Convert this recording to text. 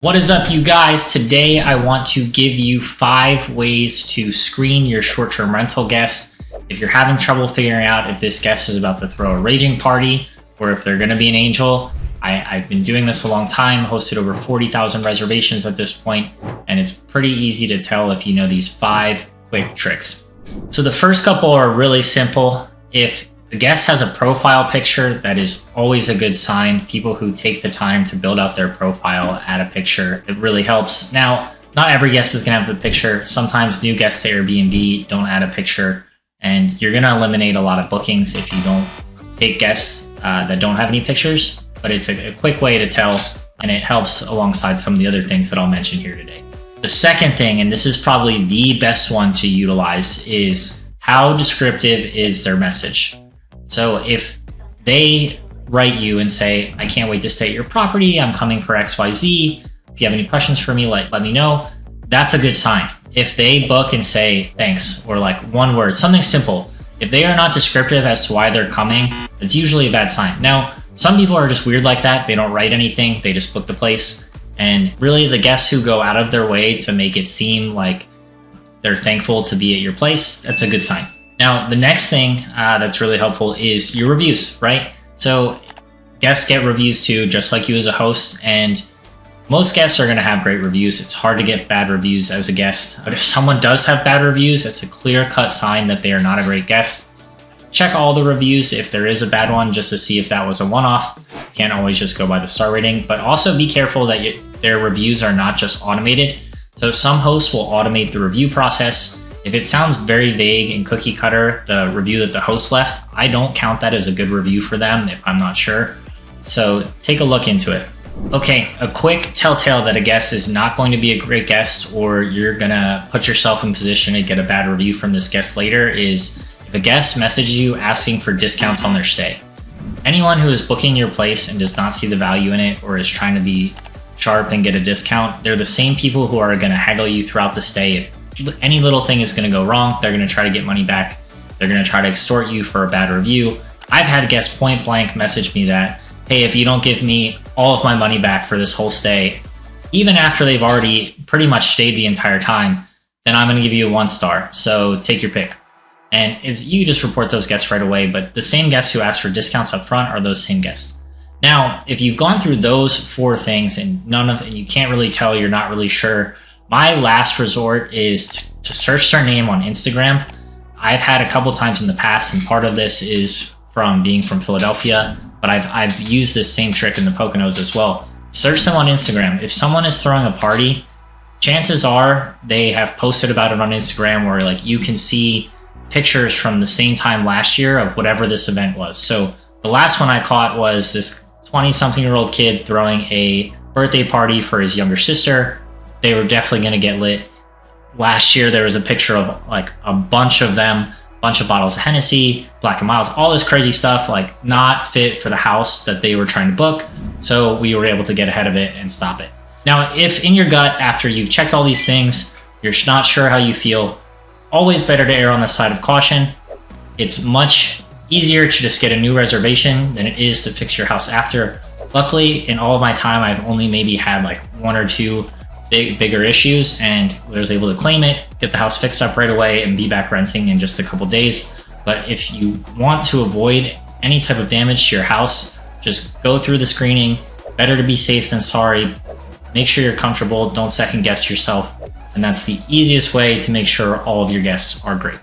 What is up, you guys? Today I want to give you 5 ways to screen your short-term rental guests. If you're having trouble figuring out if this guest is about to throw a raging party or if they're going to be an angel, I've been doing this a long time, hosted over 40,000 reservations at this point, and it's pretty easy to tell if you know these 5 quick tricks. So the first couple are really simple. If the guest has a profile picture, that is always a good sign. People who take the time to build out their profile, add a picture, it really helps. Now, not every guest is gonna have the picture. Sometimes new guests to Airbnb don't add a picture, and you're gonna eliminate a lot of bookings if you don't take guests that don't have any pictures, but it's a quick way to tell, and it helps alongside some of the other things that I'll mention here today. The second thing, and this is probably the best one to utilize, is how descriptive is their message. So if they write you and say, I can't wait to stay at your property, I'm coming for XYZ, if you have any questions for me, let me know, that's a good sign. If they book and say thanks, or like one word, something simple, if they are not descriptive as to why they're coming, it's usually a bad sign. Now, some people are just weird like that. They don't write anything, they just book the place. And really the guests who go out of their way to make it seem like they're thankful to be at your place, that's a good sign. Now, the next thing that's really helpful is your reviews, right? So guests get reviews too, just like you as a host, and most guests are gonna have great reviews. It's hard to get bad reviews as a guest, but if someone does have bad reviews, it's a clear-cut sign that they are not a great guest. Check all the reviews if there is a bad one, just to see if that was a one-off. You can't always just go by the star rating, but also be careful that their reviews are not just automated. So some hosts will automate the review process. If it sounds very vague and cookie cutter, the review that the host left, I don't count that as a good review for them if I'm not sure. So take a look into it. Okay, a quick telltale that a guest is not going to be a great guest, or you're gonna put yourself in position to get a bad review from this guest later, is if a guest messages you asking for discounts on their stay. Anyone who is booking your place and does not see the value in it, or is trying to be sharp and get a discount, they're the same people who are gonna haggle you throughout the stay. If any little thing is going to go wrong, they're going to try to get money back. They're going to try to extort you for a bad review. I've had guests point blank message me that, hey, if you don't give me all of my money back for this whole stay, even after they've already pretty much stayed the entire time, then I'm going to give you a 1 star. So take your pick. And you just report those guests right away, but the same guests who ask for discounts up front are those same guests. Now, if you've gone through those 4 things and you can't really tell, you're not really sure, my last resort is to search their name on Instagram. I've had a couple times in the past, and part of this is from being from Philadelphia, but I've used this same trick in the Poconos as well. Search them on Instagram. If someone is throwing a party, chances are they have posted about it on Instagram, where like you can see pictures from the same time last year of whatever this event was. So the last one I caught was this 20-something-year-old kid throwing a birthday party for his younger sister. They were definitely going to get lit. Last year, there was a picture of like a bunch of them, bunch of bottles of Hennessy, Black & Milds, all this crazy stuff, like not fit for the house that they were trying to book. So we were able to get ahead of it and stop it. Now, if in your gut, after you've checked all these things, you're not sure how you feel, always better to err on the side of caution. It's much easier to just get a new reservation than it is to fix your house after. Luckily, in all of my time, I've only maybe had like 1 or 2 bigger issues, and was able to claim it, get the house fixed up right away, and be back renting in just a couple days. But if you want to avoid any type of damage to your house, just go through the screening. Better to be safe than sorry. Make sure you're comfortable, don't second guess yourself, and that's the easiest way to make sure all of your guests are great.